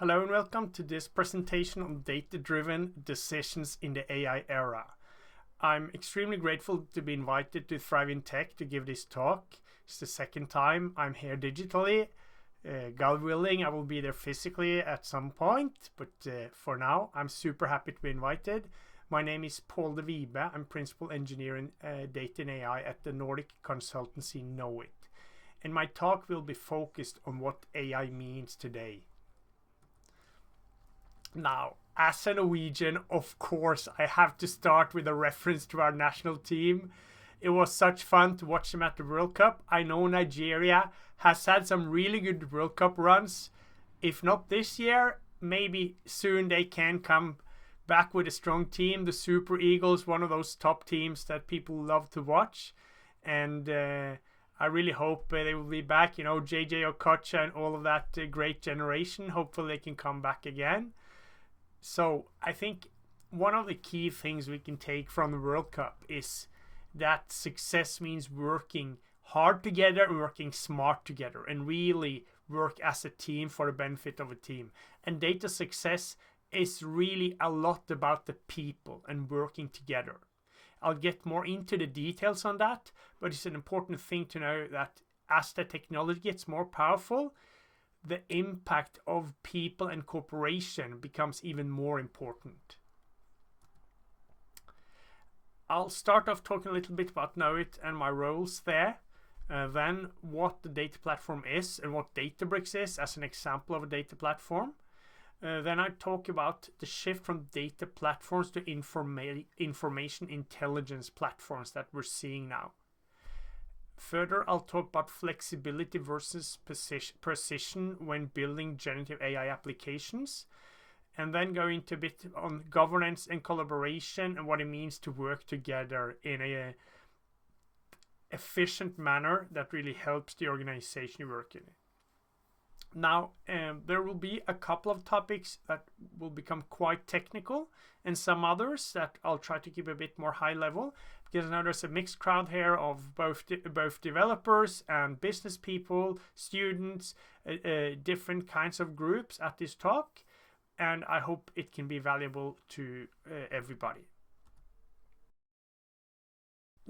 Hello and welcome to this presentation on data-driven decisions in the AI era. I'm extremely grateful to be invited to Thrive in Tech to give this talk. It's the second time I'm here digitally. God willing, I will be there physically at some point, but for now, I'm super happy to be invited. My name is Paul de Vibe. I'm Principal Engineer in Data and AI at the Nordic Consultancy Knowit. And my talk will be focused on what AI means today. Now, as a Norwegian, of course, I have to start with a reference to our national team. It was such fun to watch them at the World Cup. I know Nigeria has had some really good World Cup runs. If not this year, maybe soon they can come back with a strong team. The Super Eagles, one of those top teams that people love to watch. And I really hope they will be back. You know, JJ Okocha and all of that great generation. Hopefully they can come back again. So I think one of the key things we can take from the World Cup is that success means working hard together and working smart together and really work as a team for the benefit of a team. And data success is really a lot about the people and working together. I'll get more into the details on that, but it's an important thing to know that as the technology gets more powerful, the impact of people and corporation becomes even more important. I'll start off talking a little bit about Knowit and my roles there. Then what the data platform is and what Databricks is as an example of a data platform. Then I talk about the shift from data platforms to information intelligence platforms that we're seeing now. Further, I'll talk about flexibility versus precision when building generative AI applications, and then go into a bit on governance and collaboration and what it means to work together in a efficient manner that really helps the organization you work in. Now, there will be a couple of topics that will become quite technical and some others that I'll try to keep a bit more high level, because now there's a mixed crowd here of both developers and business people, students, different kinds of groups at this talk, and I hope it can be valuable to everybody.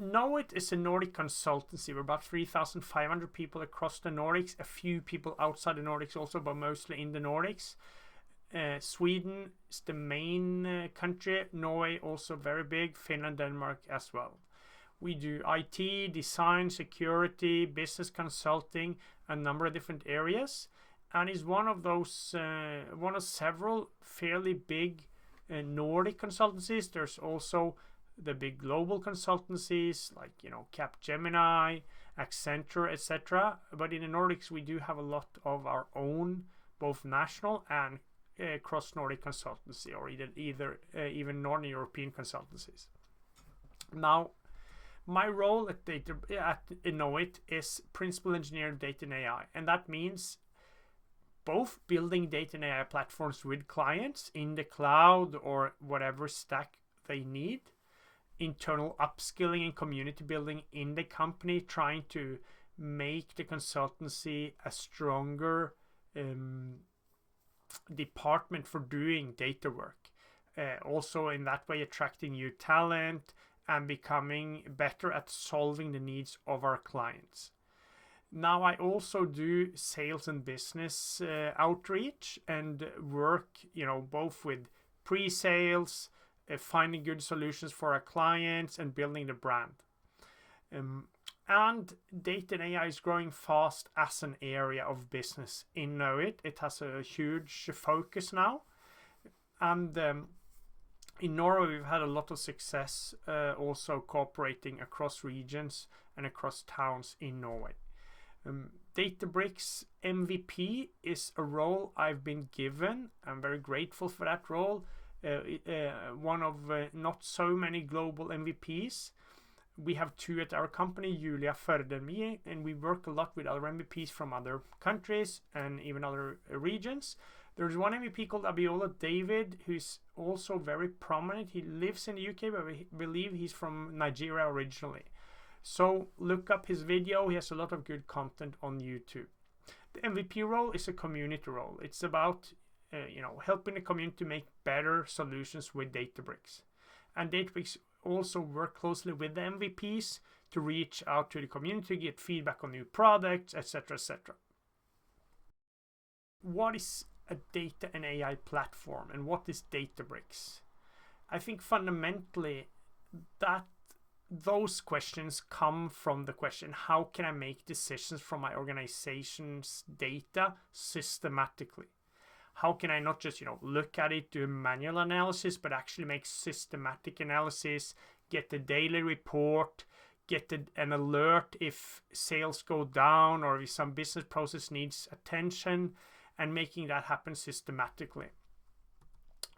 Knowit is a Nordic consultancy. We're about 3,500 people across the Nordics, a few people outside the Nordics also, but mostly in the Nordics. Sweden is the main country, Norway also very big, Finland, Denmark as well. We do IT, design, security, business consulting, a number of different areas, and is one of those, one of several fairly big Nordic consultancies. There's also the big global consultancies like, you know, Capgemini, Accenture, etc. But in the Nordics, we do have a lot of our own, both national and cross-Nordic consultancy, or even Northern European consultancies. Now, my role at Knowit is Principal Engineer in Data and AI, and that means both building data and AI platforms with clients in the cloud or whatever stack they need, internal upskilling and community building in the company, trying to make the consultancy a stronger department for doing data work. Also in that way attracting new talent and becoming better at solving the needs of our clients. Now I also do sales and business outreach and work, you know, both with pre-sales, finding good solutions for our clients and building the brand. And data and AI is growing fast as an area of business in Knowit. It has a huge focus now. And in Norway, we've had a lot of success also cooperating across regions and across towns in Norway. Databricks MVP is a role I've been given. I'm very grateful for that role. One of not so many global MVPs. We have two at our company, Julia Førde and me, and we work a lot with other MVPs from other countries and even other regions. There's one MVP called Abiola David, who's also very prominent. He lives in the UK, but we believe he's from Nigeria originally. So look up his video. He has a lot of good content on YouTube. The MVP role is a community role. It's about helping the community to make better solutions with Databricks. And Databricks also work closely with the MVPs to reach out to the community, get feedback on new products, etc., etc. What is a data and AI platform, and what is Databricks? I think fundamentally that those questions come from the question, how can I make decisions from my organization's data systematically? How can I not just look at it, do a manual analysis, but actually make systematic analysis, get the daily report, get an alert if sales go down or if some business process needs attention, and making that happen systematically.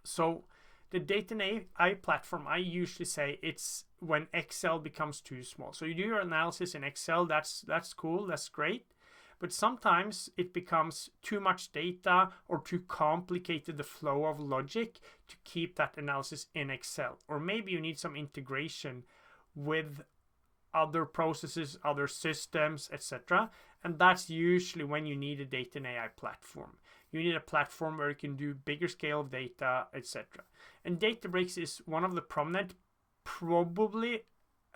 So the data and AI platform, I usually say it's when Excel becomes too small. So you do your analysis in Excel, that's cool, that's great. But sometimes it becomes too much data or too complicated, the flow of logic, to keep that analysis in Excel. Or maybe you need some integration with other processes, other systems, etc. And that's usually when you need a data and AI platform. You need a platform where you can do bigger scale of data, etc. And Databricks is one of the prominent, probably,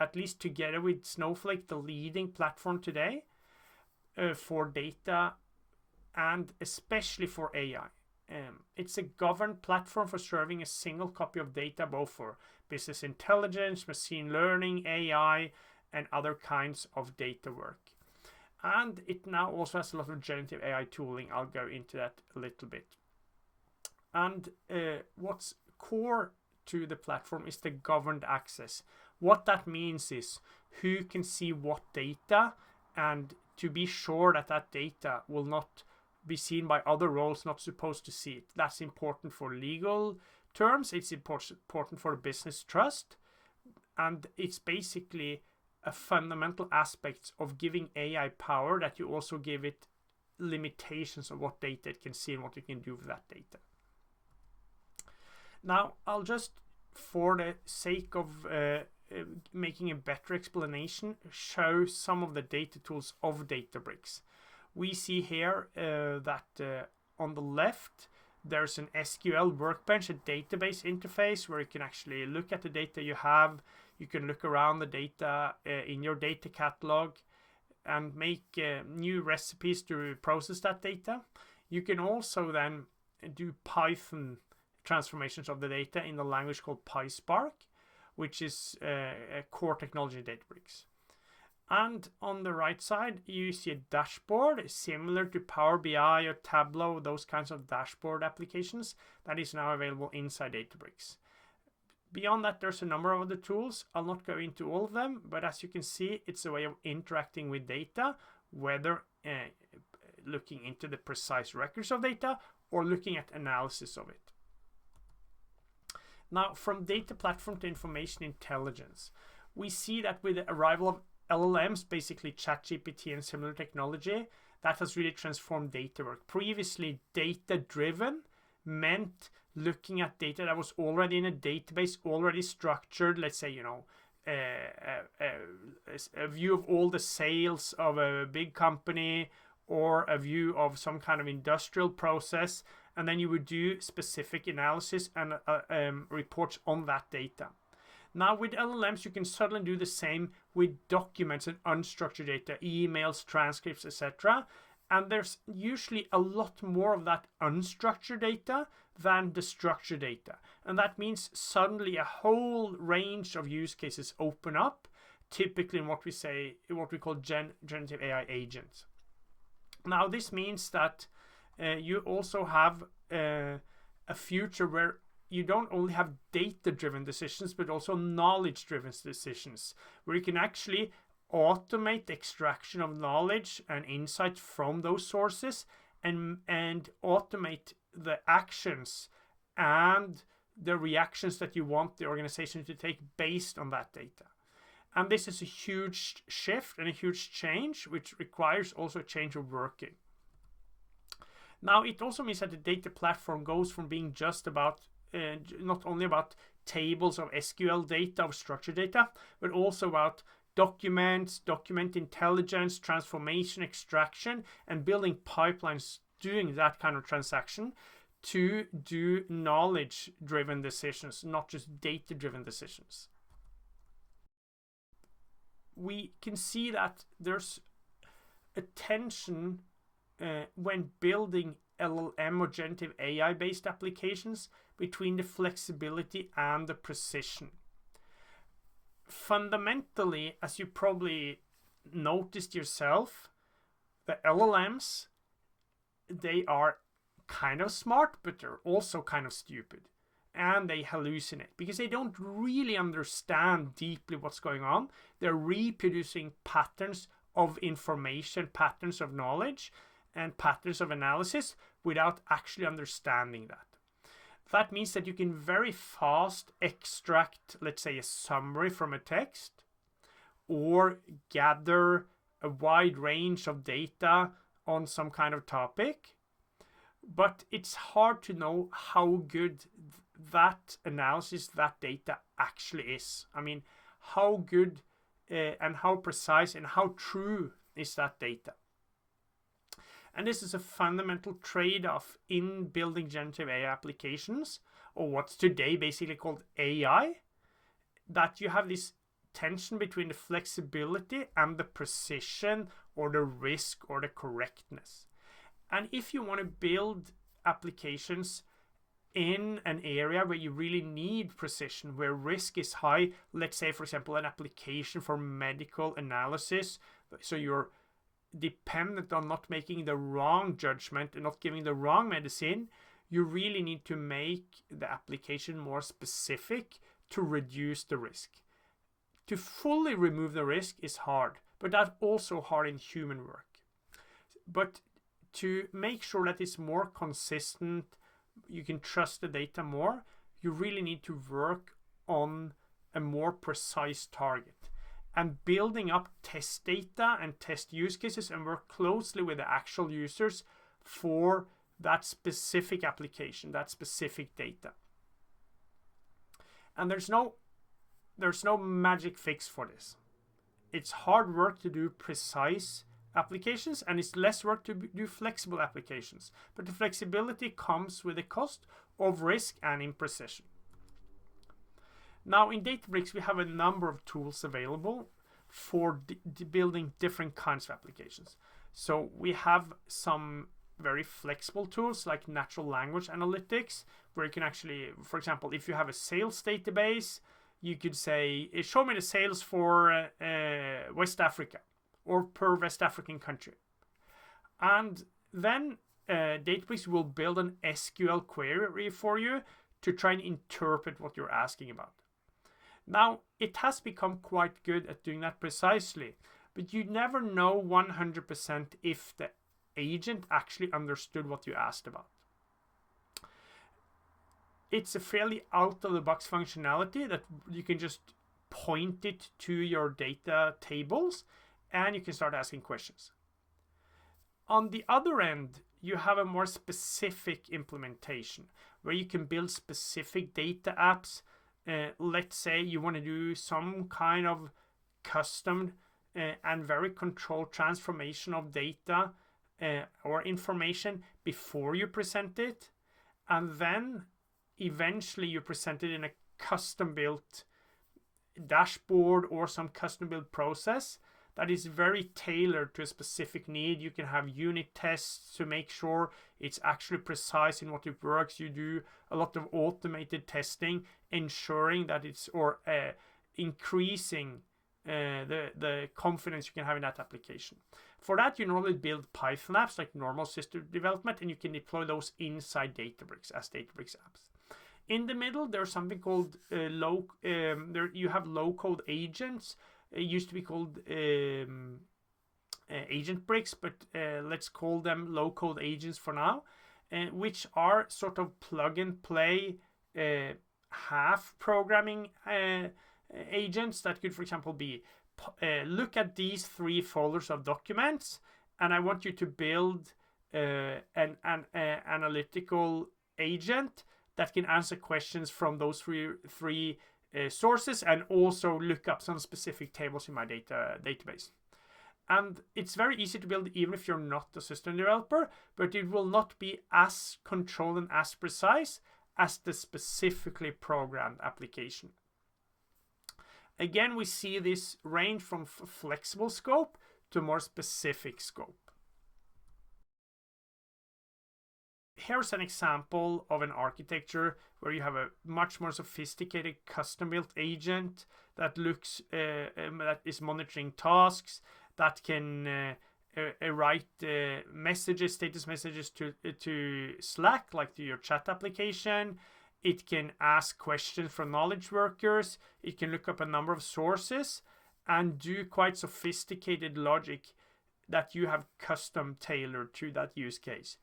at least together with Snowflake, the leading platform today for data and especially for AI. It's a governed platform for serving a single copy of data, both for business intelligence, machine learning, AI, and other kinds of data work. And it now also has a lot of generative AI tooling. I'll go into that a little bit. And what's core to the platform is the governed access. What that means is who can see what data, and to be sure that that data will not be seen by other roles not supposed to see it. That's important for legal terms. It's important for business trust. And it's basically a fundamental aspect of giving AI power, that you also give it limitations of what data it can see and what it can do with that data. Now, I'll just, for the sake of making a better explanation, show some of the data tools of Databricks. We see here that on the left there's an SQL workbench, a database interface where you can actually look at the data you have. You can look around the data in your data catalog and make new recipes to process that data. You can also then do Python transformations of the data in the language called PySpark, which is a core technology in Databricks. And on the right side, you see a dashboard similar to Power BI or Tableau, those kinds of dashboard applications that is now available inside Databricks. Beyond that, there's a number of other tools. I'll not go into all of them, but as you can see, it's a way of interacting with data, whether looking into the precise records of data or looking at analysis of it. Now, from data platform to information intelligence, we see that with the arrival of LLMs, basically ChatGPT and similar technology, that has really transformed data work. Previously, data-driven meant looking at data that was already in a database, already structured, let's say, a view of all the sales of a big company or a view of some kind of industrial process, and then you would do specific analysis and reports on that data. Now with LLMs, you can suddenly do the same with documents and unstructured data, emails, transcripts, etc. And there's usually a lot more of that unstructured data than the structured data. And that means suddenly a whole range of use cases open up, typically in what we call generative AI agents. Now this means that you also have a future where you don't only have data-driven decisions, but also knowledge-driven decisions, where you can actually automate the extraction of knowledge and insight from those sources and automate the actions and the reactions that you want the organization to take based on that data. And this is a huge shift and a huge change, which requires also a change of working. Now, it also means that the data platform goes from being just about not only about tables of SQL data, of structured data, but also about documents, document intelligence, transformation, extraction, and building pipelines doing that kind of transaction to do knowledge-driven decisions, not just data-driven decisions. We can see that there's a tension when building LLM or generative AI-based applications between the flexibility and the precision. Fundamentally, as you probably noticed yourself, the LLMs, they are kind of smart, but they're also kind of stupid. And they hallucinate because they don't really understand deeply what's going on. They're reproducing patterns of information, patterns of knowledge, and patterns of analysis without actually understanding that. That means that you can very fast extract, let's say, a summary from a text, or gather a wide range of data on some kind of topic. But it's hard to know how good that analysis, that data actually is. I mean, how good and how precise and how true is that data? And this is a fundamental trade-off in building generative AI applications, or what's today basically called AI, that you have this tension between the flexibility and the precision, or the risk, or the correctness. And if you want to build applications in an area where you really need precision, where risk is high, let's say, for example, an application for medical analysis, so you're dependent on not making the wrong judgment and not giving the wrong medicine, you really need to make the application more specific to reduce the risk. To fully remove the risk is hard, but that's also hard in human work. But to make sure that it's more consistent, you can trust the data more, you really need to work on a more precise target. And building up test data and test use cases and work closely with the actual users for that specific application, that specific data. And there's no magic fix for this. It's hard work to do precise applications, and it's less work to do flexible applications. But the flexibility comes with a cost of risk and imprecision. Now, in Databricks, we have a number of tools available for building different kinds of applications. So we have some very flexible tools like natural language analytics, where you can actually, for example, if you have a sales database, you could say, show me the sales for West Africa, or per West African country. And then Databricks will build an SQL query for you to try and interpret what you're asking about. Now, it has become quite good at doing that precisely, but you never know 100% if the agent actually understood what you asked about. It's a fairly out-of-the-box functionality that you can just point it to your data tables and you can start asking questions. On the other end, you have a more specific implementation where you can build specific data apps. Let's say you want to do some kind of custom and very controlled transformation of data or information before you present it, and then eventually you present it in a custom built dashboard or some custom built process that is very tailored to a specific need. You can have unit tests to make sure it's actually precise in what it works. You do a lot of automated testing, ensuring that it's, or increasing the confidence you can have in that application. For that, you normally build Python apps like normal system development, and you can deploy those inside Databricks as Databricks apps. In the middle, there's something called you have low-code agents. It used to be called Agentbricks, but let's call them low-code agents for now, which are sort of plug-and-play half programming agents that could, for example, be look at these 3 folders of documents, and I want you to build an analytical agent that can answer questions from those three sources and also look up some specific tables in my database. And it's very easy to build even if you're not a system developer, but it will not be as controlled and as precise as the specifically programmed application. Again, we see this range from flexible scope to more specific scope. Here's an example of an architecture where you have a much more sophisticated custom-built agent that looks that is monitoring tasks, that can write messages, status messages to Slack, like to your chat application. It can ask questions from knowledge workers. It can look up a number of sources and do quite sophisticated logic that you have custom tailored to that use case.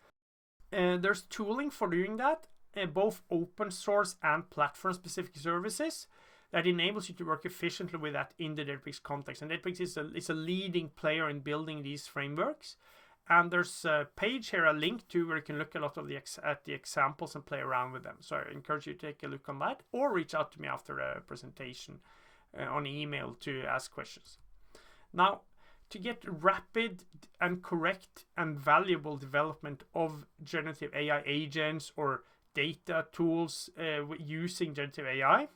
There's tooling for doing that, both open source and platform specific services that enables you to work efficiently with that in the Databricks context. And Databricks is a leading player in building these frameworks. And there's a page here, a link to where you can look a lot of at the examples and play around with them. So I encourage you to take a look on that, or reach out to me after the presentation on email to ask questions. Now, to get rapid and correct and valuable development of generative AI agents or data tools using generative AI,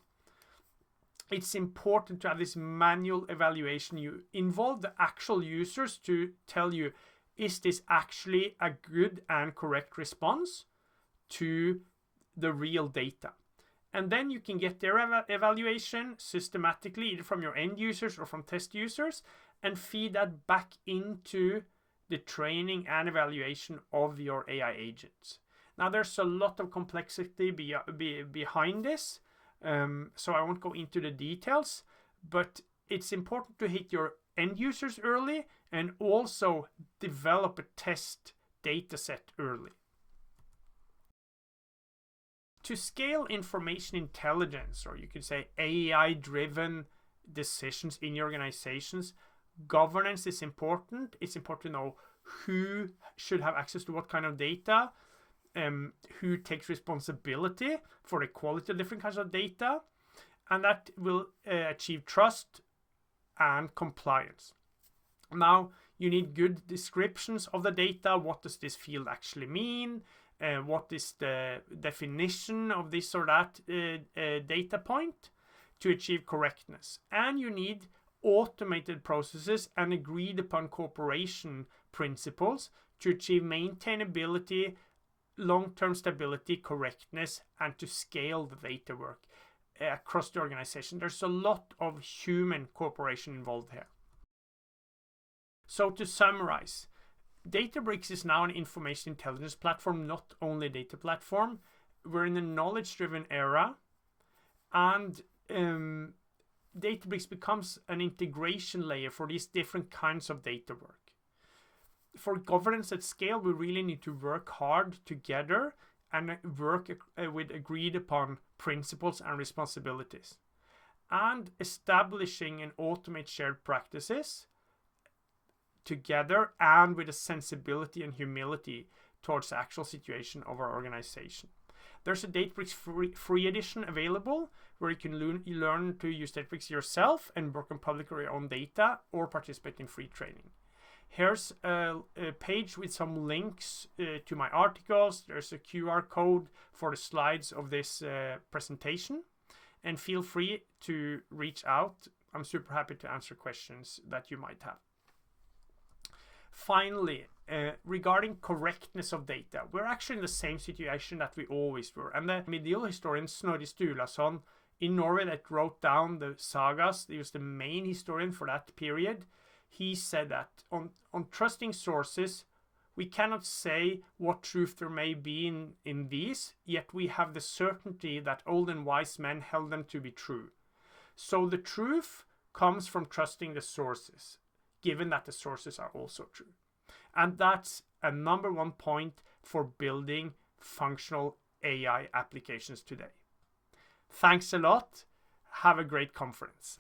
it's important to have this manual evaluation. You involve the actual users to tell you, is this actually a good and correct response to the real data? And then you can get their evaluation systematically, either from your end users or from test users, and feed that back into the training and evaluation of your AI agents. Now, there's a lot of complexity behind this, so I won't go into the details, but it's important to hit your end users early and also develop a test data set early. To scale information intelligence, or you could say AI-driven decisions in your organizations, governance is important. It's important to know who should have access to what kind of data, who takes responsibility for the quality of different kinds of data, and that will achieve trust and compliance. Now, you need good descriptions of the data. What does this field actually mean? What is the definition of this or that data point to achieve correctness? And you need automated processes and agreed upon cooperation principles to achieve maintainability, long-term stability, correctness, and to scale the data work across the organization. There's a lot of human cooperation involved here. So to summarize, Databricks is now an information intelligence platform, not only a data platform. We're in a knowledge-driven era, and Databricks becomes an integration layer for these different kinds of data work. For governance at scale, we really need to work hard together and work with agreed upon principles and responsibilities. And establishing and automate shared practices together, and with a sensibility and humility towards the actual situation of our organization. There's a Databricks free edition available where you can learn to use Databricks yourself and work on public or your own data, or participate in free training. Here's a page with some links to my articles. There's a QR code for the slides of this presentation, and feel free to reach out. I'm super happy to answer questions that you might have. Finally, regarding correctness of data, we're actually in the same situation that we always were. And the medieval historian Snorri Sturlason in Norway that wrote down the sagas, he was the main historian for that period. He said that on trusting sources, we cannot say what truth there may be in these, yet we have the certainty that old and wise men held them to be true. So the truth comes from trusting the sources, given that the sources are also true. And that's a number one point for building functional AI applications today. Thanks a lot. Have a great conference.